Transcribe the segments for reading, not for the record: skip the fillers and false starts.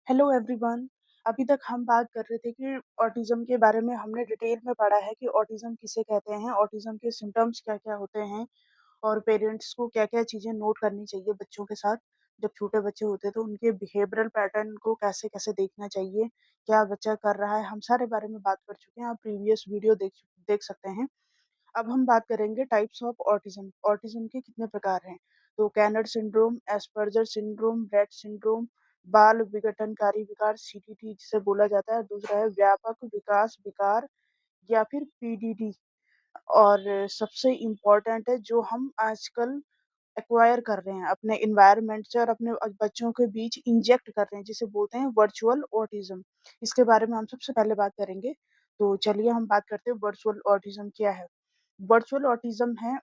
Hello everyone. अभी तक हम बात कर रहे थे कि ऑटिज़्म के बारे में हमने डिटेल में पढ़ा है कि ऑटिज़्म किसे कहते हैं, ऑटिज़्म के सिम्पटम्स क्या-क्या होते हैं और पेरेंट्स को क्या-क्या चीज़ें नोट करनी चाहिए बच्चों के साथ। जब छोटे बच्चे होते हैं तो उनके बिहेवियरल पैटर्न को कैसे-कैसे देखना चाहिए, क्या बच्चा कर रहा है, हम सारे बारे में बात कर चुके हैं। आप प्रीवियस वीडियो देख सकते हैं। अब हम बात करेंगे टाइप्स ऑफ ऑटिज़्म। ऑटिज़्म के कितने प्रकार हैं? तो Kanner syndrome, Asperger syndrome, Rett syndrome, बाल विघटनकारी विकार सीटीटी जिसे बोला जाता है। दूसरा है व्यापक विकास विकार या फिर पीडीडी। और सबसे इम्पोर्टेंट है जो हम आजकल एक्वायर कर रहे हैं अपने एनवायरनमेंट से और अपने बच्चों के बीच इंजेक्ट कर रहे हैं जिसे बोलते हैं वर्चुअल ऑटिज़्म। इसके बारे में हम सबसे पहले बात करेंगे। तो चलिए हम बात करते हैं वर्चुअल ऑटिज़्म क्या है? वर्चुअल ऑटिज़्म है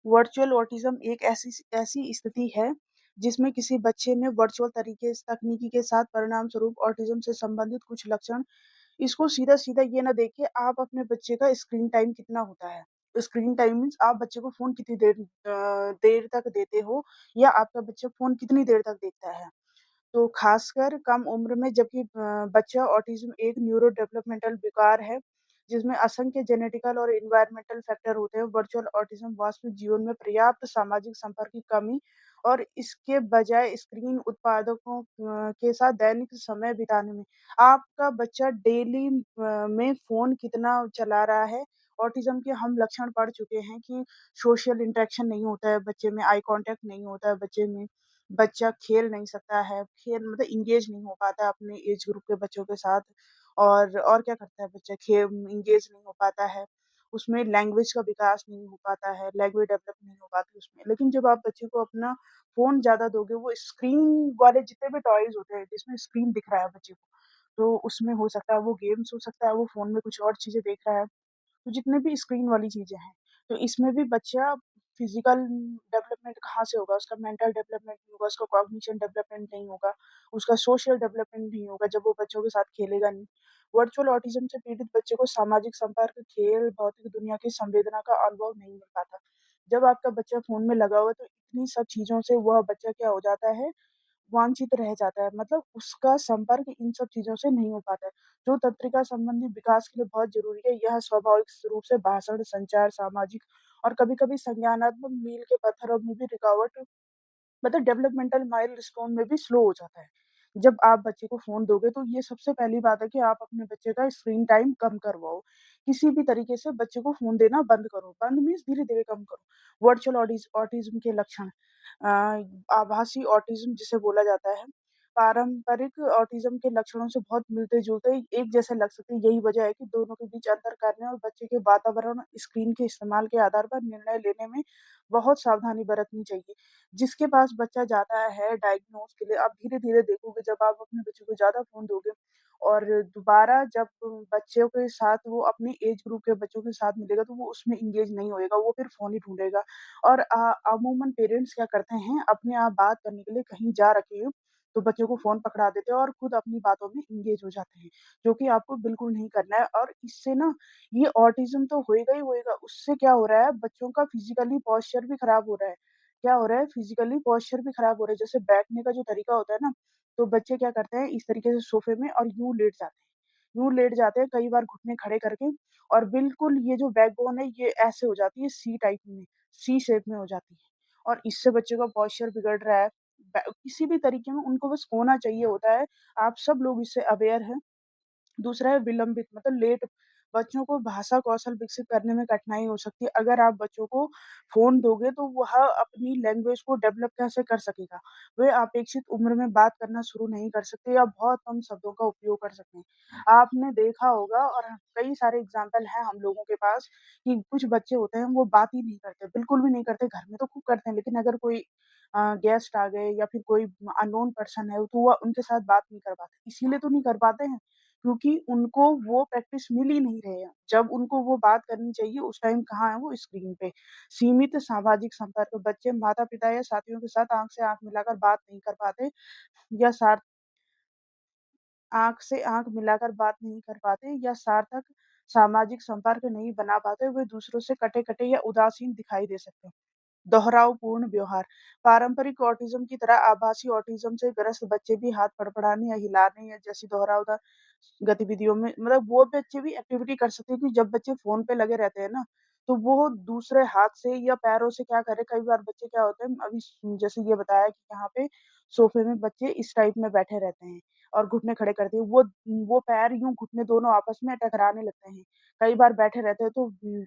वर्चुअल ऑटिज़्म एक ऐसी ऐसी स्थिति है, जिसमें किसी बच्चे में वर्चुअल तकनीकी के साथ परिणाम स्वरूप ऑटिज़्म से संबंधित कुछ लक्षण। इसको सीधा-सीधा ये ना देखिए आप अपने बच्चे का स्क्रीन टाइम कितना होता है। स्क्रीन टाइम मीन्स आप बच्चे को फ़ोन कितनी देर तक देते हो या आपका बच्चा फ़ोन कितनी देर तक देखता है। तो खासकर कम उम्र में जबकि बच्चा ऑटिज़्म एक न्यूरो डेवलपमेंटल विकार है, जिसमें असंख्य जेनेटिकल और एनवायरमेंटल फैक्टर होते हैं। वर्चुअल ऑटिज़्म वास्तविक जीवन में पर्याप्त सामाजिक संपर्क की कमी और इसके बजाय स्क्रीन उत्पादकों के साथ दैनिक समय बिताने में। आपका बच्चा डेली में फ़ोन कितना चला रहा है, ऑटिज़्म के हम लक्षण पढ़ चुके हैं कि सोशल इंटरेक्शन नहीं होता है बच्चे में, आई कॉन्टैक्ट नहीं होता है बच्चे में। बच्चा खेल नहीं सकता है, खेल मतलब एंगेज नहीं हो पाता है अपने एज ग्रुप के बच्चों के साथ। और क्या करता है बच्चा एंगेज नहीं हो पाता है, उसमें लैंग्वेज का विकास नहीं हो पाता है, लैंग्वेज डेवलप नहीं हो पाती उसमें। लेकिन जब आप बच्चे को अपना फ़ोन ज़्यादा दोगे, वो स्क्रीन वाले जितने भी टॉयज़ होते हैं, जिसमें स्क्रीन दिख रहा है बच्चे को, तो उसमें हो सकता है वो गेम्स हो सकता है, वो फ़ोन में कुछ और चीज़ें देख रहा है। तो जितने भी स्क्रीन वाली चीज़ें हैं, तो इसमें भी बच्चा फिज़िकल डेवलपमेंट कहाँ से होगा, उसका मेंटल डेवलपमेंट नहीं होगा, उसका कॉग्निशन डेवलपमेंट नहीं होगा, उसका सोशल डेवलपमेंट नहीं होगा जब वो बच्चों के साथ खेलेगा नहीं। वर्चुअल ऑटिज़्म से पीड़ित बच्चे को सामाजिक संपर्क, खेल, भौतिक दुनिया की संवेदना का अनुभव नहीं मिल पाता। जब आपका बच्चा फ़ोन में लगा हुआ है, तो इतनी सब चीज़ों से वह बच्चा क्या हो जाता है, वांछित रह जाता है, मतलब उसका संपर्क इन सब चीज़ों से नहीं हो पाता है, जो तंत्रिका संबंधी विकास के लिए बहुत ज़रूरी है। यह स्वाभाविक रूप से भाषण, संचार, सामाजिक और कभी-कभी संज्ञानात्मक मील के पत्थरों में भी रुकावट, मतलब डेवलपमेंटल माइलस्टोन में भी स्लो हो जाता है। जब आप बच्चे को फ़ोन दोगे तो ये सबसे पहली बात है कि आप अपने बच्चे का स्क्रीन टाइम कम करवाओ। किसी भी तरीके से बच्चे को फ़ोन देना बंद करो। बंद मीन्स धीरे-धीरे कम करो। वर्चुअल ऑटिज़्म के लक्षण, अ, आभासी ऑटिज़्म जिसे बोला जाता है, पारंपरिक ऑटिज़्म के लक्षणों से बहुत मिलते-जुलते एक जैसे लग सकते हैं। यही वजह है कि दोनों के बीच अंतर करने और बच्चे के वातावरण, स्क्रीन के इस्तेमाल के आधार पर निर्णय लेने में बहुत सावधानी बरतनी चाहिए। जिसके पास बच्चा जाता है डायग्नोज़ के लिए, आप धीरे-धीरे देखोगे जब आप अपने बच्चे को ज़्यादा फ़ोन दोगे और दोबारा जब बच्चों के साथ वो अपने एज ग्रुप के बच्चों के साथ मिलेगा तो वो उसमें एंगेज नहीं होएगा, वो फिर फ़ोन ही ढूँढेगा। और अमूमन पेरेंट्स क्या करते हैं, अपने आप बात करने के लिए कहीं जा रखे हैं, तो बच्चों को फ़ोन पकड़ा देते हैं और खुद अपनी बातों में एंगेज हो जाते हैं, जो कि आपको बिल्कुल नहीं करना है। और इससे ना ये ऑटिज़्म तो होएगा ही होएगा, उससे क्या हो रहा है, बच्चों का फिज़िकली पोस्चर भी खराब हो रहा है। क्या हो रहा है, फिज़िकली पोस्चर भी खराब हो रहा है, जैसे बैठने का जो तरीका होता है ना, तो बच्चे क्या करते हैं इस तरीके से सोफ़े में और यूँ लेट जाते हैं कई बार घुटने खड़े करके और बिल्कुल ये जो बैकबोन है ये ऐसे हो जाती है सी टाइप में, सी शेप में हो जाती है और इससे बच्चे का पोस्चर बिगड़ रहा है। किसी भी तरीके में उनको बस सोना चाहिए होता है, आप सब लोग इससे अवेयर हैं। दूसरा है विलंबित मतलब लेट, बच्चों को भाषा कौशल विकसित करने में कठिनाई हो सकती है। अगर आप बच्चों को फ़ोन दोगे तो वह अपनी लैंग्वेज को डेवलप कैसे कर सकेगा? वे अपेक्षित उम्र में बात करना शुरू नहीं कर सकते या बहुत कम शब्दों का उपयोग कर सकते हैं। आपने देखा होगा और कई सारे एग्ज़ाम्पल हैं हम लोगों के पास कि कुछ बच्चे होते हैं वो बात ही नहीं करते, बिल्कुल भी नहीं करते, घर में तो खूब करते हैं लेकिन अगर कोई गेस्ट आ गए या फिर कोई अननोन पर्सन है तो वह उनके साथ बात नहीं कर पाते। इसीलिए तो नहीं कर पाते हैं क्योंकि उनको वो प्रैक्टिस मिल ही नहीं रहे हैं। जब उनको वो बात करनी चाहिए उस टाइम कहाँ है वो स्क्रीन पे। सीमित सामाजिक संपर्क, बच्चे माता-पिता या साथियों के साथ आँख से आँख मिलाकर बात नहीं कर पाते या आँख से आँख मिलाकर बात नहीं कर पाते या सार्थक सामाजिक संपर्क नहीं बना पाते, वे दूसरों से कटे-कटे या उदासीन दिखाई दे सकते हैं। दोहरावपूर्ण व्यवहार। पारंपरिक ऑटिज़्म की तरह आभासी ऑटिज़्म से ग्रस्त बच्चे भी हाथ फड़फड़ाने या हिलाने या जैसी दोहरावदार गतिविधियों में मतलब वो बच्चे भी एक्टिविटी कर सकते हैं क्योंकि जब बच्चे फ़ोन पे लगे रहते हैं ना, तो वो दूसरे हाथ से या पैरों से क्या करें, कई बार बच्चे क्या होते हैं अभी जैसे ये बताया कि यहाँ पे सोफ़े में बच्चे इस टाइप में बैठे रहते हैं और घुटने खड़े करते हैं। वो पैर यूँ घुटने दोनों आपस में टकराने लगते हैं। कई बार बैठे रहते हैं तो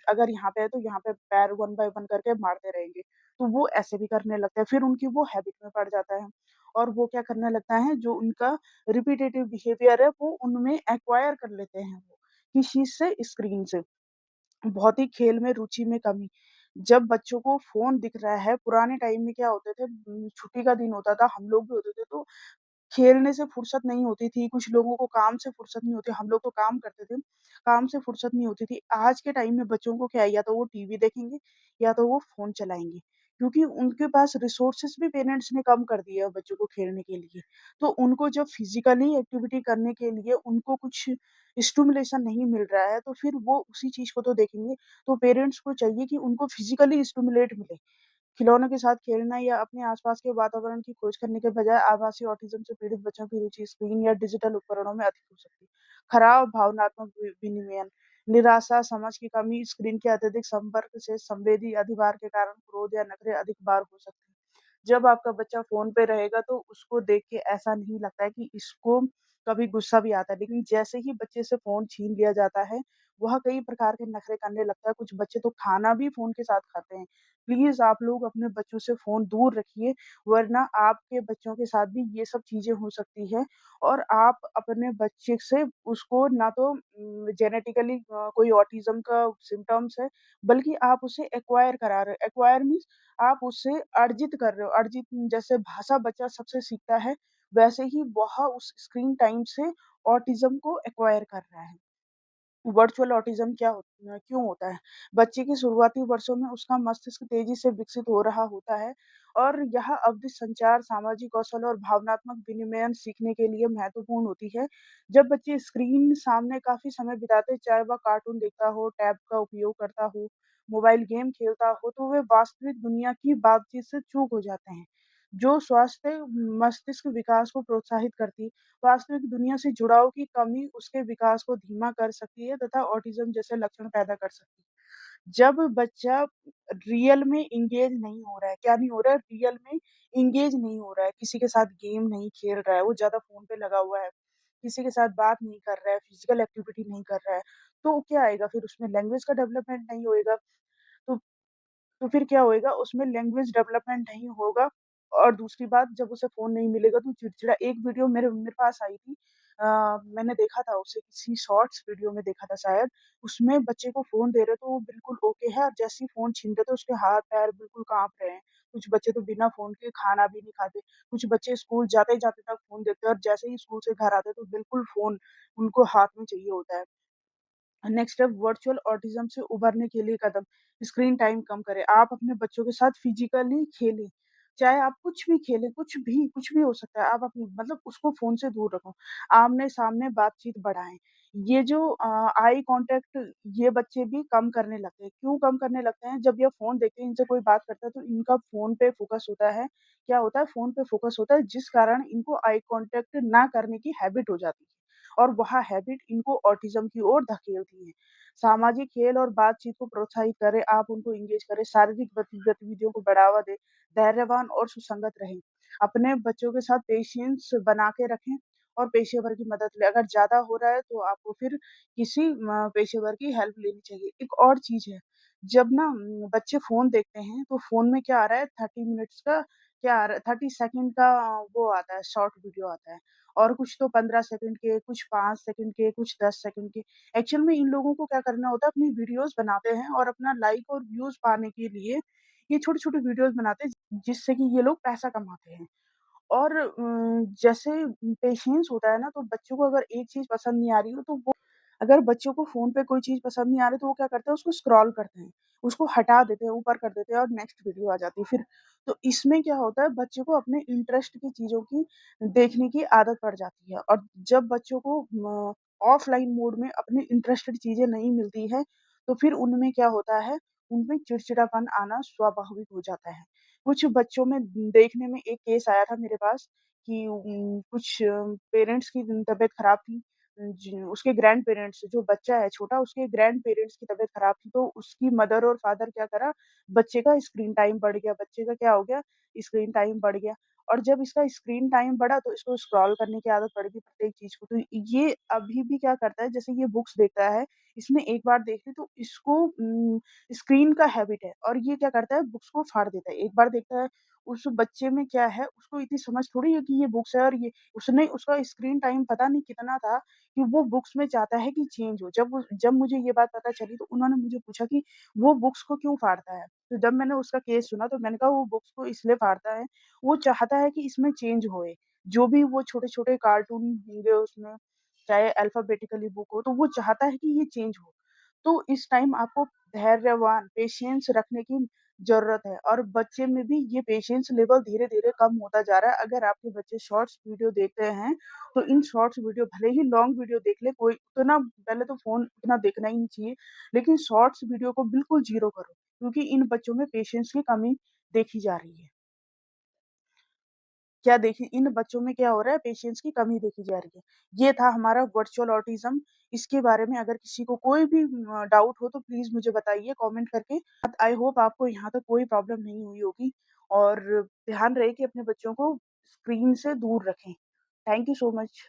अगर यहाँ पे है तो यहाँ पे पैर वन बाय वन करके मारते रहेंगे। तो वो ऐसे भी करने लगते हैं, फिर उनकी वो हैबिट में पड़ जाता है और वो क्या करने लगता है जो उनका रिपिटेटिव बिहेवियर है वो उनमें एक्वायर कर लेते हैं वो, किस चीज़ से? स्क्रीन से। भौतिक खेल में रुचि में कमी। जब बच्चों को फ़ोन दिख रहा है, पुराने टाइम में क्या होते थे छुट्टी का दिन होता था, हम लोग भी होते थे तो खेलने से फुर्सत नहीं होती थी, कुछ लोगों को काम से फुर्सत नहीं होती, हम लोग तो काम करते थे, काम से फुर्सत नहीं होती थी। आज के टाइम में बच्चों को क्या है या तो वो टीवी देखेंगे या तो वो फ़ोन चलाएँगे, क्योंकि उनके पास रिसोर्सेज़ भी पेरेंट्स ने कम कर दिए है बच्चों को खेलने के लिए। तो उनको जब फिज़िकली एक्टिविटी करने के लिए उनको कुछ स्टिमुलेशन नहीं मिल रहा है, तो फिर वो उसी चीज़ को तो देखेंगे। तो पेरेंट्स को चाहिए कि उनको फिज़िकली स्टिमुलेट मिले। खिलौनों के साथ खेलना या अपने आसपास के वातावरण की खोज करने के बजाय आभासी ऑटिज़्म से पीड़ित बच्चों की रुचि स्क्रीन या डिजिटल उपकरणों में अधिक हो सकती है। खराब भावनात्मक विनियमन, निराशा, समझ की कमी, स्क्रीन के अत्यधिक संपर्क से संवेदी अधिभार के कारण क्रोध या नखरे अधिक बार हो सकते हैं। जब आपका बच्चा फ़ोन पे रहेगा तो उसको देख के ऐसा नहीं लगता है कि इसको कभी गुस्सा भी आता है, लेकिन जैसे ही बच्चे से फ़ोन छीन लिया जाता है, वह कई प्रकार के नखरे करने लगता है। कुछ बच्चे तो खाना भी फ़ोन के साथ खाते हैं। प्लीज़ आप लोग अपने बच्चों से फ़ोन दूर रखिए, वरना आपके बच्चों के साथ भी ये सब चीज़ें हो सकती हैं और आप अपने बच्चे से उसको ना तो जेनेटिकली कोई ऑटिज़्म का सिम्पटम्स है, बल्कि आप उसे एक्वायर करा रहे हो। एक्वायर मीन्स आप उससे अर्जित कर रहे हो। अर्जित जैसे भाषा बच्चा सबसे सीखता है, वैसे ही वह उस स्क्रीन टाइम से ऑटिज़्म को एक्वायर कर रहा है। वर्चुअल ऑटिज़्म क्यों होता है? बच्चे के शुरुआती वर्षों में उसका मस्तिष्क तेज़ी से विकसित हो रहा होता है और यह अवधि संचार, सामाजिक कौशल और भावनात्मक विनिमयन सीखने के लिए महत्वपूर्ण होती है। जब बच्चे स्क्रीन सामने काफ़ी समय बिताते हैं, चाहे वह कार्टून देखता हो, टैब का उपयोग करता हो, मोबाइल गेम खेलता हो, तो वे वास्तविक दुनिया की बातचीत से चूक हो जाते हैं, जो स्वास्थ्य मस्तिष्क विकास को प्रोत्साहित करती वास्तविक दुनिया से जुड़ाव की कमी उसके विकास को धीमा कर सकती है तथा ऑटिज़्म जैसे लक्षण पैदा कर सकती है। जब बच्चा रियल में एंगेज नहीं हो रहा है, क्या नहीं हो रहा है? रियल में एंगेज नहीं हो रहा है, किसी के साथ गेम नहीं खेल रहा है, वो ज़्यादा फ़ोन पे लगा हुआ है, किसी के साथ बात नहीं कर रहा है, फिज़िकल एक्टिविटी नहीं कर रहा है, तो क्या आएगा फिर उसमें लैंग्वेज का डेवलपमेंट नहीं होएगा। तो तो फिर क्या होएगा उसमें लैंग्वेज डेवलपमेंट नहीं होगा और दूसरी बात जब उसे फ़ोन नहीं मिलेगा तो चिड़चिड़ा एक वीडियो मेरे मेरे पास आई थी मैंने देखा था उसे किसी शॉर्ट्स वीडियो में देखा था शायद, उसमें बच्चे को फ़ोन दे रहे तो वो बिल्कुल ओके है और जैसे ही फ़ोन छीन रहे तो उसके हाथ-पैर बिल्कुल काँप रहे हैं। कुछ बच्चे तो बिना फ़ोन के खाना भी नहीं खाते, कुछ बच्चे स्कूल जाते-जाते तक फ़ोन देखते हैं और जैसे ही स्कूल से घर आते हैं तो बिल्कुल फ़ोन उनको हाथ में चाहिए होता है। नेक्स्ट है वर्चुअल ऑटिज़्म से उभरने के लिए कदम, स्क्रीन टाइम कम करें। आप अपने बच्चों के साथ फिज़िकली खेलें, चाहे आप कुछ भी खेलें, कुछ भी हो सकता है। आप मतलब उसको फ़ोन से दूर रखो, आमने-सामने बातचीत बढ़ाएँ। ये जो आई कॉन्टैक्ट ये बच्चे भी कम करने लगते हैं। क्यों कम करने लगते हैं? जब ये फ़ोन देखते हैं, इनसे कोई बात करता है तो इनका फ़ोन पे फ़ोकस होता है। क्या होता है? फ़ोन पे फ़ोकस होता है जिस कारण इनको आई कॉन्टैक्ट ना करने की हैबिट हो जाती है। और वह हैबिट इनको ऑटिज़्म की ओर धकेलती है। सामाजिक खेल और बातचीत को प्रोत्साहित करें, आप उनको एंगेज करें, शारीरिक गतिविधियों को बढ़ावा दें, धैर्यवान और सुसंगत रहें। अपने बच्चों के साथ पेशेंस बना के रखें और पेशेवर की मदद लें। अगर ज़्यादा हो रहा है तो आपको फिर किसी पेशेवर की हेल्प लेनी चाहिए। एक और चीज़ है, जब ना बच्चे फ़ोन देखते हैं तो फ़ोन में क्या आ रहा है 30 मिनट्स का क्या आ रहा है 30 सेकंड का वो आता है शॉर्ट वीडियो आता है। और कुछ तो 15 सेकंड के, कुछ 5 सेकंड के, कुछ 10 सेकंड के। एक्चुअल में इन लोगों को क्या करना होता है अपनी वीडियोज़ बनाते हैं और अपना लाइक और व्यूज़ पाने के लिए ये छोटी-छोटी वीडियोज़ बनाते हैं जिससे कि ये लोग पैसा कमाते हैं। और जैसे पेशेंस होता है ना तो बच्चों को अगर एक चीज़ पसंद नहीं आ रही हो तो वो अगर बच्चों को फ़ोन पे कोई चीज़ पसंद नहीं आ रही तो वो क्या करते हैं उसको स्क्रॉल करते हैं, उसको हटा देते हैं, ऊपर कर देते हैं और नेक्स्ट वीडियो आ जाती है फिर। तो इसमें क्या होता है बच्चे को अपने इंटरेस्ट की चीज़ों की देखने की आदत पड़ जाती है और जब बच्चों को ऑफ़लाइन मोड में अपनी इंटरेस्टेड चीज़ें नहीं मिलती है, तो फिर उनमें क्या होता है उनमें चिड़चिड़ापन आना स्वाभाविक हो जाता है। कुछ बच्चों में देखने में एक केस आया था मेरे पास कि कुछ पेरेंट्स की तबीयत खराब थी। उसके ग्रैंड पेरेंट्स जो बच्चा है छोटा उसके ग्रैंड पेरेंट्स की तबीयत खराब थी, तो उसकी मदर और फादर क्या करा, बच्चे का स्क्रीन टाइम बढ़ गया, बच्चे का क्या हो गया, स्क्रीन टाइम बढ़ गया। और जब इसका स्क्रीन टाइम बढ़ा तो इसको स्क्रॉल करने की आदत पड़ गई प्रत्येक चीज़ को। तो ये अभी भी क्या करता है, जैसे ये बुक्स देखता है, इसने एक बार देख ली तो इसको स्क्रीन का हैबिट है और ये क्या करता है बुक्स को फाड़ देता है। एक बार देखता है, उस बच्चे में क्या है, उसको इतनी समझ थोड़ी है कि ये बुक्स है और ये उसने उसका स्क्रीन टाइम पता नहीं कितना था कि वो बुक्स में चाहता है कि चेंज हो। जब मुझे ये बात पता चली तो उन्होंने मुझे पूछा कि वो बुक्स को क्यों फाड़ता है? तो जब मैंने उसका केस सुना तो मैंने कहा वो बुक्स को इसलिए फाड़ता है, वो चाहता है कि इसमें चेंज होए। जो भी वो छोटे-छोटे कार्टून होंगे उसमें, चाहे अल्फ़ाबेटिकली बुक हो, तो वो चाहता है कि ये चेंज हो। तो इस टाइम आपको धैर्यवान, पेशेंस रखने की ज़रूरत है और बच्चे में भी ये पेशेंस लेवल धीरे-धीरे कम होता जा रहा है। अगर आपके बच्चे शॉर्ट्स वीडियो देखते हैं, तो इन शॉर्ट्स वीडियो भले ही लॉन्ग वीडियो देख ले, कोई उतना पहले तो फ़ोन उतना देखना ही नहीं चाहिए, लेकिन शॉर्ट्स वीडियो को बिल्कुल ज़ीरो करो, क्योंकि इन बच्चों में पेशेंस की कमी देखी जा रही है। क्या देखिए इन बच्चों में क्या हो रहा है पेशेंस की कमी देखी जा रही है। ये था हमारा वर्चुअल ऑटिज़्म। इसके बारे में अगर किसी को कोई भी डाउट हो तो प्लीज़ मुझे बताइए कमेंट करके। आई होप आपको यहाँ तक कोई प्रॉब्लम नहीं हुई होगी और ध्यान रहे कि अपने बच्चों को स्क्रीन से दूर रखें। Thank you so much.